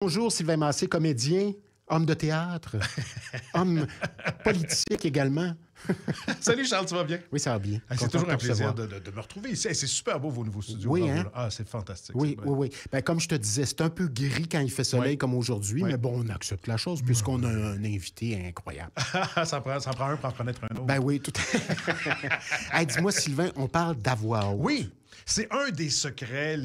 Bonjour Sylvain Massé, comédien, homme de théâtre, homme politique également. Salut Charles, tu vas bien? Oui, ça va bien. Ah, c'est Content toujours de un te plaisir recevoir. de me retrouver ici. Hey, c'est super beau vos nouveaux studios. Oui, Bravo, hein? là. Ah, c'est fantastique. Oui, c'est oui, oui. Ben, comme je te disais, c'est un peu gris quand il fait soleil Oui. comme aujourd'hui, Oui. mais bon, on accepte la chose puisqu'on a un invité incroyable. Ça prend un pour en connaître un autre. Ben oui, tout à Hey, dis-moi, Sylvain, on parle d'avoir haute. Oui, c'est un des secrets,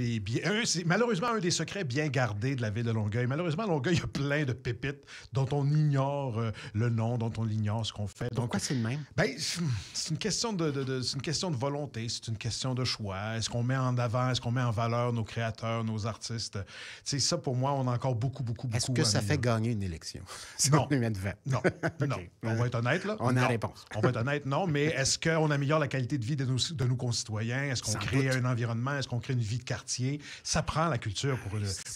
c'est malheureusement un des secrets bien gardés de la ville de Longueuil. Malheureusement, à Longueuil, il y a plein de pépites dont on ignore le nom, dont on ignore ce qu'on fait. Pourquoi c'est le même? Ben, c'est une question c'est une question de volonté, c'est une question de choix. Est-ce qu'on met en avant, est-ce qu'on met en valeur nos créateurs, nos artistes? C'est ça, pour moi, on a encore beaucoup Est-ce que à ça fait améliorer. gagner une élection? Si Non. on le met devant. Non, OK. non. On va être honnête, là. On a la Non. réponse. On va être honnête, non. Mais est-ce qu'on améliore la qualité de vie de nos concitoyens? Est-ce qu'on Sans crée doute. un environnement? Est-ce qu'on crée une vie de quartier? Ça prend la culture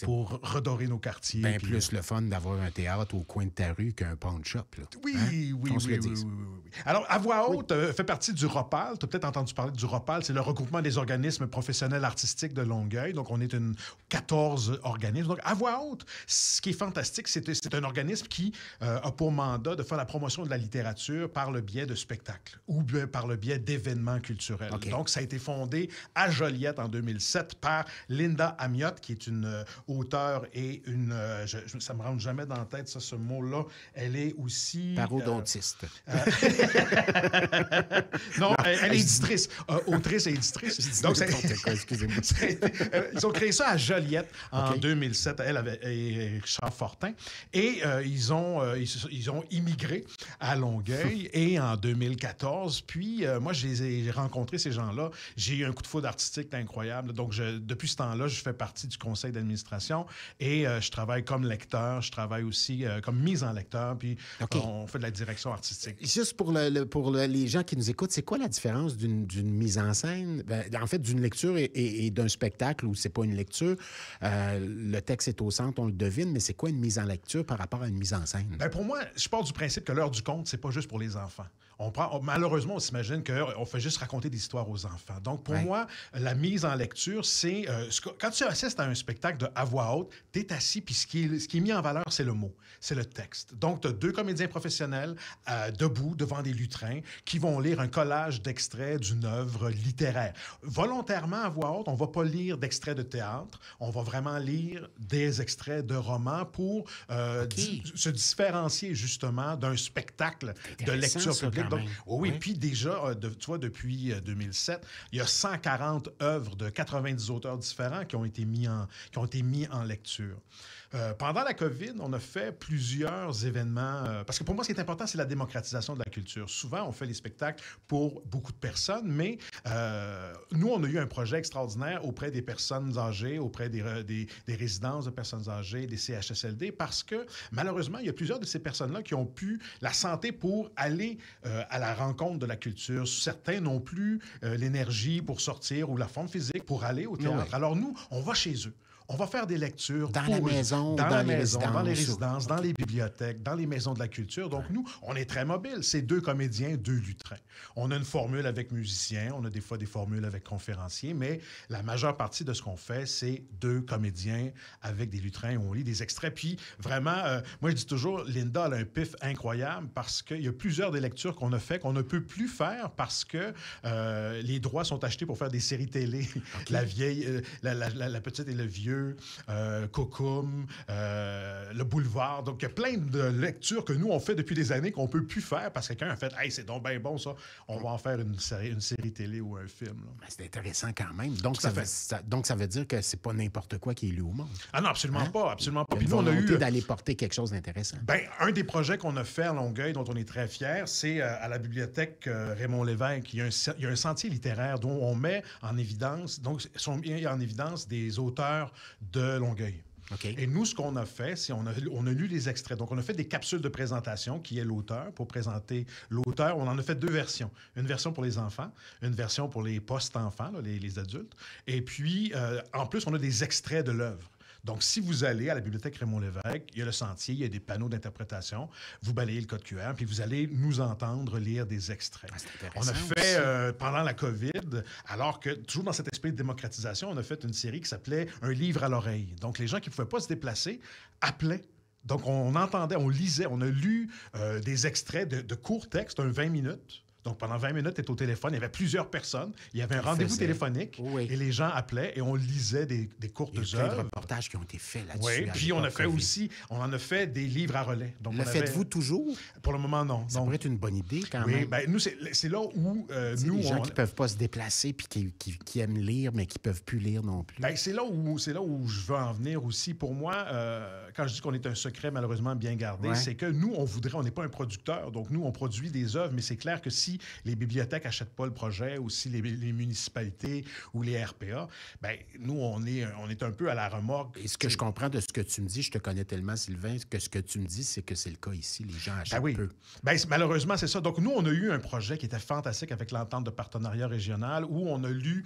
pour redorer nos quartiers. Bien puis, plus le fun d'avoir un théâtre au coin de ta rue qu'un pawn shop. Là. Oui, Hein? oui, Qu'on se oui, le oui, dise. oui, oui, oui. Alors, à voix haute fait partie du ROPAL. Tu as peut-être entendu parler du ROPAL. C'est le regroupement des organismes professionnels artistiques de Longueuil. Donc, on est 14 organismes. Donc, à voix haute, ce qui est fantastique, c'est un organisme qui a pour mandat de faire la promotion de la littérature par le biais de spectacles ou bien par le biais d'événements culturels. OK. Donc, ça a été fondé à Joliette en 2007 par Linda Amiotte, qui est une auteure et une... ça me rentre jamais dans la tête, ça, ce mot-là. Elle est aussi... Parodontiste. Non, elle est éditrice. Autrice et éditrice. Donc, N'importe quoi, excusez-moi. ils ont créé ça à Joliette en OK. 2007, et Richard Fortin. Et ils ont immigré à Longueuil et en 2014. Puis, moi, j'ai rencontré ces gens-là. J'ai eu un coup de foudre artistique incroyable. Donc, depuis ce temps-là, je fais partie du conseil d'administration et je travaille comme lecteur. Je travaille aussi comme mise en lecteur. Puis, OK. on fait de la direction artistique. Juste pour les gens qui nous écoutent, c'est quoi la différence d'une mise en scène, en fait, d'une lecture et d'un spectacle où c'est pas une lecture? Le texte est au centre, on le devine, mais c'est quoi une mise en lecture par rapport à une mise en scène? Ben pour moi, je pars du principe que l'heure du conte, c'est pas juste pour les enfants. Malheureusement, on s'imagine qu'on fait juste raconter des histoires aux enfants. Donc, pour Ouais. moi, la mise en lecture, c'est... quand tu assistes à un spectacle de à voix haute, tu es assis, puis ce qui est mis en valeur, c'est le mot, c'est le texte. Donc, tu as deux comédiens professionnels debout devant des lutrins qui vont lire un collage d'extraits d'une œuvre littéraire. Volontairement, à voix haute, on va pas lire d'extraits de théâtre, on va vraiment lire des extraits de romans pour se différencier, justement, d'un spectacle de intéressant, lecture ça, publique. quand Donc, même. oui, Ouais. puis déjà, tu vois, depuis 2007, il y a 140 œuvres de 90 auteurs différents qui ont été mis en lecture. Pendant la COVID, on a fait plusieurs événements, parce que pour moi, ce qui est important, c'est la démocratisation de la culture. Souvent, on fait les spectacles pour beaucoup de personnes, mais nous, on a eu un projet extraordinaire auprès des personnes âgées, auprès des résidences de personnes âgées, des CHSLD, parce que malheureusement, il y a plusieurs de ces personnes-là qui ont pu la santé pour aller à la rencontre de la culture. Certains n'ont plus l'énergie pour sortir ou la forme physique pour aller au théâtre. Oui. Alors nous, on va chez eux. On va faire des lectures Dans la maison ou dans dans la les maison, dans les résidences? résidences, dans les bibliothèques, dans les maisons de la culture. Donc, nous, on est très mobiles. C'est deux comédiens, deux lutrins. On a une formule avec musiciens, on a des fois des formules avec conférenciers, mais la majeure partie de ce qu'on fait, c'est deux comédiens avec des lutrins où on lit des extraits. Puis, vraiment, moi, je dis toujours, Linda a un pif incroyable parce qu'il y a plusieurs des lectures qu'on a fait qu'on ne peut plus faire parce que les droits sont achetés pour faire des séries télé. OK. La vieille, la petite et le vieux, Cocum, le boulevard. Donc, il y a plein de lectures que nous, on fait depuis des années qu'on ne peut plus faire parce que quelqu'un a fait « Hey, c'est donc bien bon, ça. On va en faire une série télé ou un film. » Ben, c'est intéressant quand même. Donc, Tout à donc ça veut dire que c'est pas n'importe quoi qui est lu au monde. Ah non, absolument Hein? pas, absolument pas. Il y a Puis une nous, on a volonté eu... d'aller porter quelque chose d'intéressant. Ben, un des projets qu'on a fait à Longueuil, dont on est très fiers, c'est à la bibliothèque Raymond Lévesque. Il y a un sentier littéraire dont on met en évidence, donc sont mis en évidence des auteurs de Longueuil. OK. Et nous, ce qu'on a fait, c'est on a lu les extraits. Donc, on a fait des capsules de présentation qui est l'auteur, pour présenter l'auteur. On en a fait deux versions. Une version pour les enfants, une version pour les post-enfants, là, les adultes. Et puis, en plus, on a des extraits de l'œuvre. Donc, si vous allez à la bibliothèque Raymond-Lévesque, il y a le sentier, il y a des panneaux d'interprétation, vous balayez le code QR, puis vous allez nous entendre lire des extraits. On a fait, pendant la COVID, alors que, toujours dans cet esprit de démocratisation, on a fait une série qui s'appelait « Un livre à l'oreille ». Donc, les gens qui ne pouvaient pas se déplacer appelaient. Donc, on entendait, on lisait, on a lu des extraits de courts textes, 20 minutes. Donc, pendant 20 minutes, tu es au téléphone. Il y avait plusieurs personnes. Il y avait un rendez-vous téléphonique. Oui. Et les gens appelaient et on lisait des courtes œuvres. Il y a plein de reportages qui ont été faits là-dessus. Oui, puis on a fait aussi, on en a fait des livres à relais. Donc, le faites-vous toujours? Pour le moment, non. Ça pourrait être une bonne idée quand même. Oui, bien, nous, c'est là où nous... Les gens qui ne peuvent pas se déplacer puis qui aiment lire, mais qui ne peuvent plus lire non plus. Bien, c'est là où je veux en venir aussi. Pour moi, quand je dis qu'on est un secret malheureusement bien gardé, c'est que nous, on n'est pas un producteur. Donc, nous, on produit des œuvres, mais c'est clair que si les bibliothèques n'achètent pas le projet, ou si les municipalités ou les RPA, bien, nous, on est un peu à la remorque. Et ce que je comprends de ce que tu me dis, je te connais tellement, Sylvain, que ce que tu me dis, c'est que c'est le cas ici. Les gens achètent peu. Bien, malheureusement, c'est ça. Donc, nous, on a eu un projet qui était fantastique avec l'entente de partenariat régional où on a lu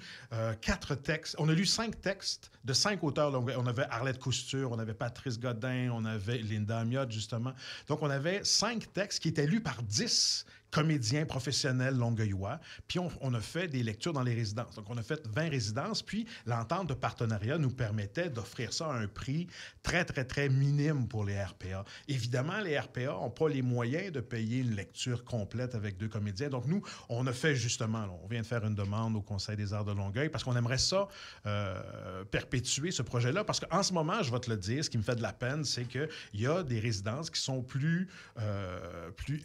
4 textes. On a lu 5 textes de 5 auteurs. Donc, on avait Arlette Cousture, on avait Patrice Godin, on avait Linda Amiot, justement. Donc, on avait 5 textes qui étaient lus par 10 comédiens professionnels longueuillois. Puis on a fait des lectures dans les résidences. Donc, on a fait 20 résidences. Puis l'entente de partenariat nous permettait d'offrir ça à un prix très, très, très minime pour les RPA. Évidemment, les RPA n'ont pas les moyens de payer une lecture complète avec 2 comédiens. Donc, nous, on a fait justement, on vient de faire une demande au Conseil des arts de Longueuil parce qu'on aimerait ça perpétuer ce projet-là. Parce qu'en ce moment, je vais te le dire, ce qui me fait de la peine, c'est qu'il y a des résidences qui sont plus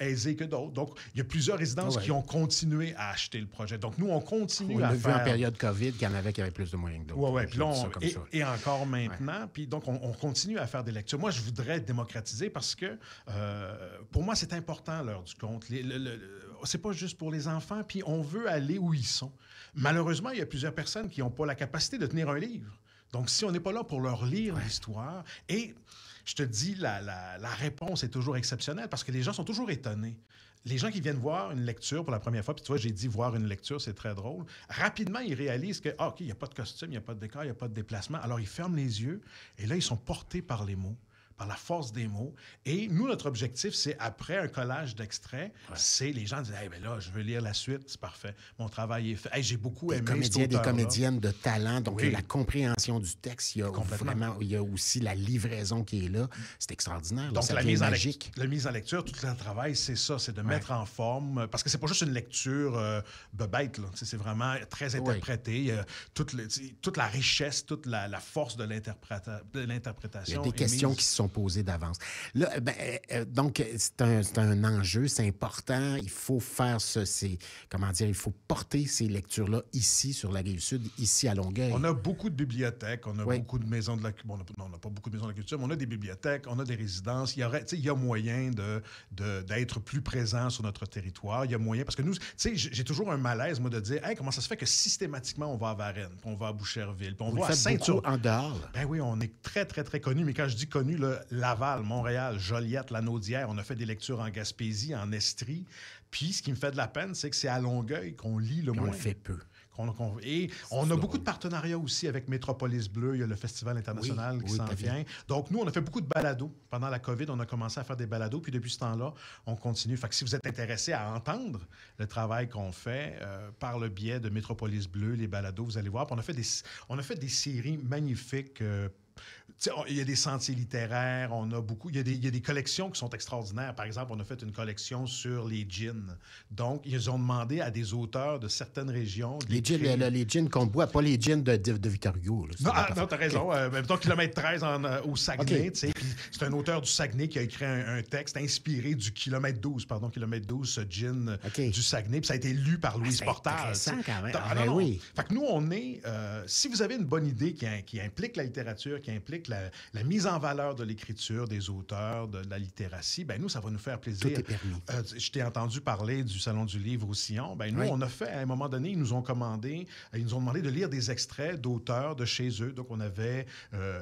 aisées que d'autres. Donc, il y a plusieurs résidences qui ont continué à acheter le projet. Donc, nous, on continue à faire... On a vu en période COVID qu'il y en avait qui avaient plus de moyens que d'autres. Oui. Puis là, et encore maintenant. Ouais. Puis donc, on continue à faire des lectures. Moi, je voudrais démocratiser parce que, pour moi, c'est important, l'heure du compte. C'est pas juste pour les enfants. Puis on veut aller où ils sont. Malheureusement, il y a plusieurs personnes qui n'ont pas la capacité de tenir un livre. Donc, si on n'est pas là pour leur lire l'histoire... Et je te dis, la réponse est toujours exceptionnelle parce que les gens sont toujours étonnés. Les gens qui viennent voir une lecture pour la première fois, puis tu vois, j'ai dit voir une lecture, c'est très drôle. Rapidement, ils réalisent que, OK, il n'y a pas de costume, il n'y a pas de décor, il n'y a pas de déplacement. Alors, ils ferment les yeux et là, ils sont portés par les mots, par la force des mots. Et nous, notre objectif, c'est après un collage d'extraits, c'est les gens disent, hey, ben là, je veux lire la suite, c'est parfait. Mon travail est fait. Hey, j'ai beaucoup aimé cet auteur-là. Des comédiennes de talent, donc la compréhension du texte, il y a aussi la livraison qui est là. C'est extraordinaire. Donc, la mise en lecture, tout le travail, c'est ça, c'est de mettre en forme, parce que c'est pas juste une lecture bête, là. C'est vraiment très interprété. Toute la richesse, toute la force de l'interprétation. Il y a des questions qui se sont posées d'avance. Là, donc, c'est un enjeu, c'est important. Il faut faire il faut porter ces lectures-là ici, sur la Rive-Sud, ici à Longueuil. On a beaucoup de bibliothèques, on a beaucoup de maisons de la culture. Bon, on n'a pas beaucoup de maisons de la culture, mais on a des bibliothèques, on a des résidences. Il y a moyen d'être plus présent sur notre territoire. Il y a moyen, parce que nous, j'ai toujours un malaise, moi, de dire, hey, comment ça se fait que systématiquement, on va à Varennes, puis on va à Boucherville, puis on va à Saint-Urbain. En dehors. Ben oui, on est très, très, très connus. Mais quand je dis connus, là, Laval, Montréal, Joliette, Lanaudière, on a fait des lectures en Gaspésie, en Estrie. Puis, ce qui me fait de la peine, c'est que c'est à Longueuil qu'on lit le moins. On le fait peu. Et on a beaucoup de partenariats aussi avec Métropolis Bleu. Il y a le Festival international qui s'en vient. Donc, nous, on a fait beaucoup de balados. Pendant la COVID, on a commencé à faire des balados. Puis, depuis ce temps-là, on continue. Fait que si vous êtes intéressé à entendre le travail qu'on fait par le biais de Métropolis Bleu, les balados, vous allez voir. Puis on a fait des séries magnifiques. Il y a des sentiers littéraires, on a beaucoup. Il y a des collections qui sont extraordinaires. Par exemple, on a fait une collection sur les gins. Donc, ils ont demandé à des auteurs de certaines régions. Les gins qu'on boit, pas les gins de Victor Hugo. Là, non, tu as raison. Mettons kilomètre 13 au Saguenay. Okay. C'est un auteur du Saguenay qui a écrit un texte inspiré du kilomètre 12, ce gin du Saguenay. Puis ça a été lu par Louise Portage. C'est intéressant quand même. Non. Oui. Fait que nous, on est... si vous avez une bonne idée qui implique la littérature, qui implique la mise en valeur de l'écriture, des auteurs, de la littératie, ben nous, ça va nous faire plaisir. Tout est permis. Je t'ai entendu parler du Salon du livre au Sillon. Ben nous, on a fait, à un moment donné, ils nous ont demandé de lire des extraits d'auteurs de chez eux. Donc,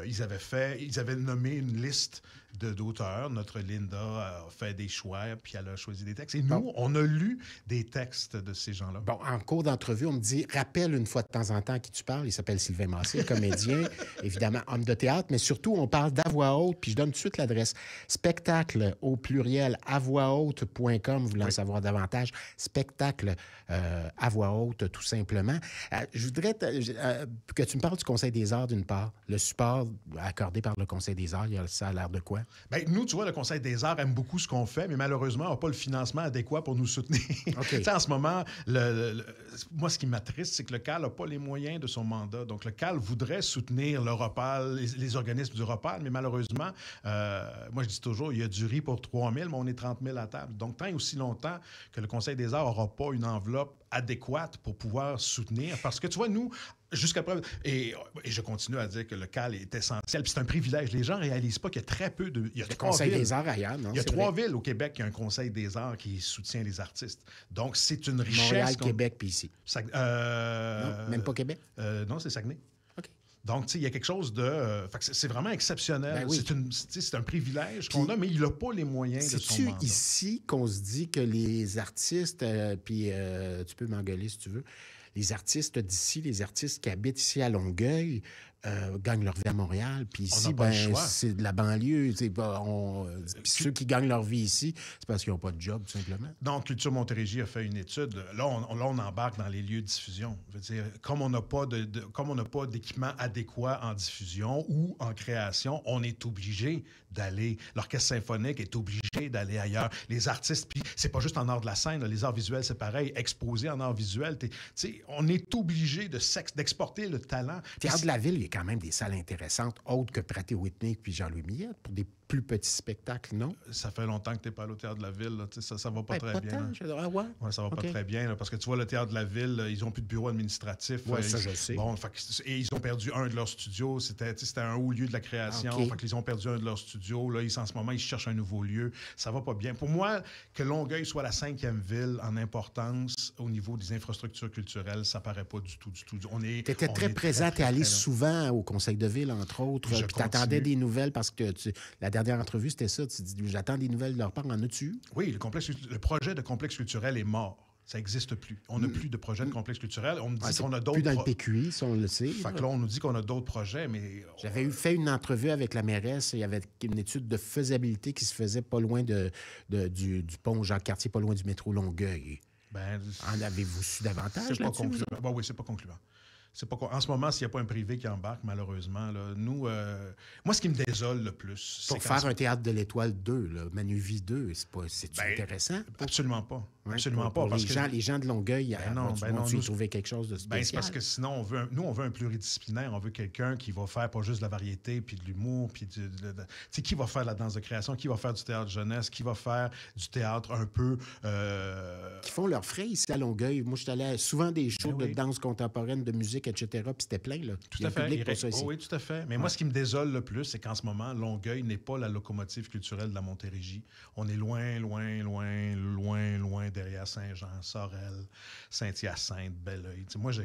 ils avaient nommé une liste d'auteurs. Notre Linda a fait des choix, puis elle a choisi des textes. Et nous, on a lu des textes de ces gens-là. Bon, en cours d'entrevue, on me dit, rappelle une fois de temps en temps à qui tu parles. Il s'appelle Sylvain Massé, comédien, évidemment homme de théâtre, mais surtout, on parle d'à voix haute, puis je donne tout de suite l'adresse. Spectacle au pluriel à voix haute.com, vous voulez en savoir davantage. Spectacle à voix haute, tout simplement. Je voudrais que tu me parles du Conseil des arts, d'une part. Le support accordé par le Conseil des arts, ça a l'air de quoi? Bien, nous, tu vois, le Conseil des arts aime beaucoup ce qu'on fait, mais malheureusement, on n'a pas le financement adéquat pour nous soutenir. Okay. Tu sais, en ce moment, moi, ce qui m'attriste, c'est que le CAL n'a pas les moyens de son mandat. Donc, le CAL voudrait soutenir le ROPAL, les organismes du ROPAL, mais malheureusement, moi, je dis toujours, il y a du riz pour 3 000, mais on est 30 000 à table. Donc, tant et aussi longtemps que le Conseil des arts n'aura pas une enveloppe adéquate pour pouvoir soutenir. Parce que, tu vois, nous, jusqu'à preuve... Et je continue à dire que le CAL est essentiel. Puis c'est un privilège. Les gens ne réalisent pas qu'il y a très peu de... Il y a le Conseil des arts ailleurs, non? Il y a 3 villes au Québec qui ont un Conseil des arts qui soutient les artistes. Donc, c'est une richesse... Montréal, Québec, puis ici. Non, même pas Québec? Non, c'est Saguenay. OK. Donc, tu sais, il y a quelque chose de... c'est vraiment exceptionnel. Ben oui. C'est un privilège qu'on a, mais il n'a pas les moyens de son mandat. C'est-tu ici qu'on se dit que les artistes, puis tu peux m'engueuler si tu veux, les artistes d'ici, les artistes qui habitent ici à Longueuil, gagnent leur vie à Montréal. Puis ici, c'est de la banlieue. Puis ceux qui gagnent leur vie ici, c'est parce qu'ils n'ont pas de job, tout simplement. Donc, Culture Montérégie a fait une étude. Là, on embarque dans les lieux de diffusion. Je veux dire, comme on n'a pas d'équipement adéquat en diffusion ou en création, on est obligé d'aller... L'orchestre symphonique est obligé d'aller ailleurs. Les artistes, puis c'est pas juste en art de la scène, là, les arts visuels, c'est pareil. Exposé en art visuel, on est obligé d'exporter le talent. Théâtre de la Ville, il y a quand même des salles intéressantes, autres que Pratt-Whitney puis Jean-Louis Millette, pour des plus petits spectacles, non? Ça fait longtemps que tu n'es pas allé au Théâtre de la Ville. Là. Ça va pas très bien. Ouais, ça va pas très bien. Là, parce que tu vois, le Théâtre de la Ville, ils n'ont plus de bureau administratif. Oui, ça, je sais. Bon, et ils ont perdu un de leurs studios. C'était un haut lieu de la création. Okay. Fait qu'ils ont perdu un de leurs studios. Là, en ce moment, ils cherchent un nouveau lieu. Ça va pas bien. Pour moi, que Longueuil soit la 5e ville en importance au niveau des infrastructures culturelles, ça paraît pas du tout. Tu étais très présent. Tu es allé souvent au Conseil de ville, entre autres. Puis tu attendais des nouvelles parce que la dernière entrevue, c'était ça. Tu dis, j'attends des nouvelles de leur part. En as-tu eu? Oui, le projet de complexe culturel est mort. Ça n'existe plus. On n'a plus de projet de complexe culturel. On me dit qu'on a d'autres... Plus dans le PQI, si on le sait. Fait que là, on nous dit qu'on a d'autres projets, mais... J'avais fait une entrevue avec la mairesse. Il y avait une étude de faisabilité qui se faisait pas loin du pont Jacques-Cartier, pas loin du métro Longueuil. En avez-vous su davantage? C'est pas concluant. Oui, c'est pas concluant. En ce moment, s'il n'y a pas un privé qui embarque, malheureusement, là, nous... moi, ce qui me désole le plus... Pour faire un théâtre de l'Étoile 2, là, Manuvie 2, c'est intéressant? Absolument pas. Ouais, absolument pour pas. Les gens de Longueuil, ils trouver quelque chose de spécial. C'est parce que sinon, on veut un pluridisciplinaire. On veut quelqu'un qui va faire pas juste de la variété, puis de l'humour, puis qui va faire de la danse de création, qui va faire du théâtre jeunesse, qui va faire du théâtre un peu... Qui font leurs frais ici à Longueuil. Moi, je suis allé à souvent des shows de danse contemporaine, de musique, etc., puis c'était plein, là. Tout à fait. Oui, tout à fait. Mais moi, ce qui me désole le plus, c'est qu'en ce moment, Longueuil n'est pas la locomotive culturelle de la Montérégie. On est loin derrière Saint-Jean, Sorel, Saint-Hyacinthe, Belleuil. T'sais, moi, je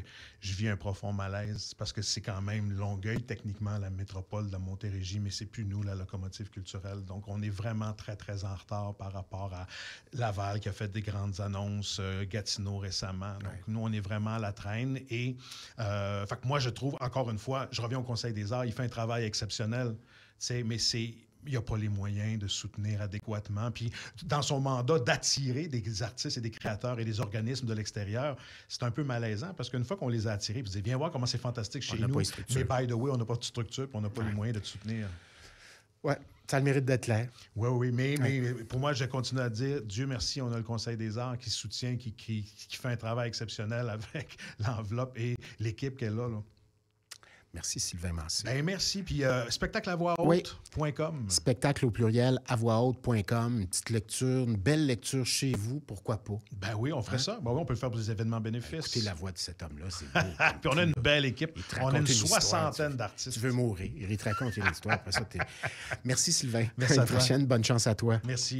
vis un profond malaise parce que c'est quand même Longueuil, techniquement, la métropole de la Montérégie, mais c'est plus nous, la locomotive culturelle. Donc, on est vraiment très, très en retard par rapport à Laval qui a fait des grandes annonces, Gatineau récemment. Donc, nous, on est vraiment à la traîne. Et fait que moi, je trouve, encore une fois, je reviens au Conseil des arts, il fait un travail exceptionnel, mais il n'y a pas les moyens de soutenir adéquatement. Puis, dans son mandat d'attirer des artistes et des créateurs et des organismes de l'extérieur, c'est un peu malaisant parce qu'une fois qu'on les a attirés, puis viens voir comment c'est fantastique chez nous, mais by the way, on n'a pas de structure puis on n'a pas les moyens de te soutenir. Oui, ça a le mérite d'être clair. Oui, mais pour moi, je continue à dire, Dieu merci, on a le Conseil des arts qui soutient, qui fait un travail exceptionnel avec l'enveloppe et l'équipe qu'elle a, là. Merci, Sylvain Massé. Merci. Puis spectacleavoixhaute.com. Spectacle au pluriel, avoixhaute.com. Une petite lecture, une belle lecture chez vous, pourquoi pas? Ben oui, on ferait ça. Ben oui, on peut le faire pour des événements bénéfices. Écoutez la voix de cet homme-là, c'est beau. Puis on a une belle équipe. On a une soixantaine d'artistes. Tu veux mourir. Il te raconte une histoire. Après ça, Merci, Sylvain. Merci à la prochaine. Bonne chance à toi. Merci.